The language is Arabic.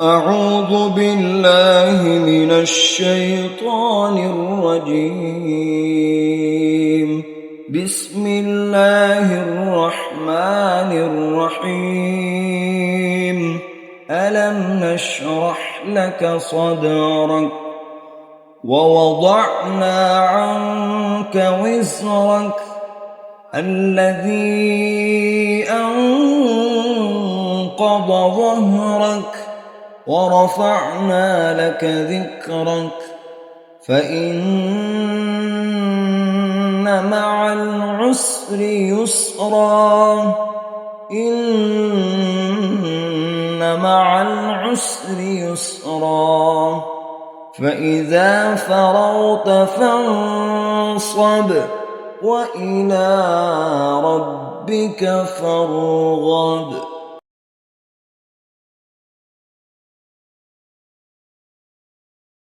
أعوذ بالله من الشيطان الرجيم. بسم الله الرحمن الرحيم. ألم نشرح لك صدرك ووضعنا عنك وزرك الذي أنقض ظهرك ورفعنا لك ذكرك فإن مع العسر يسرا إن مع العسر يسرا فإذا فرغت فانصب وإلى ربك فارغب.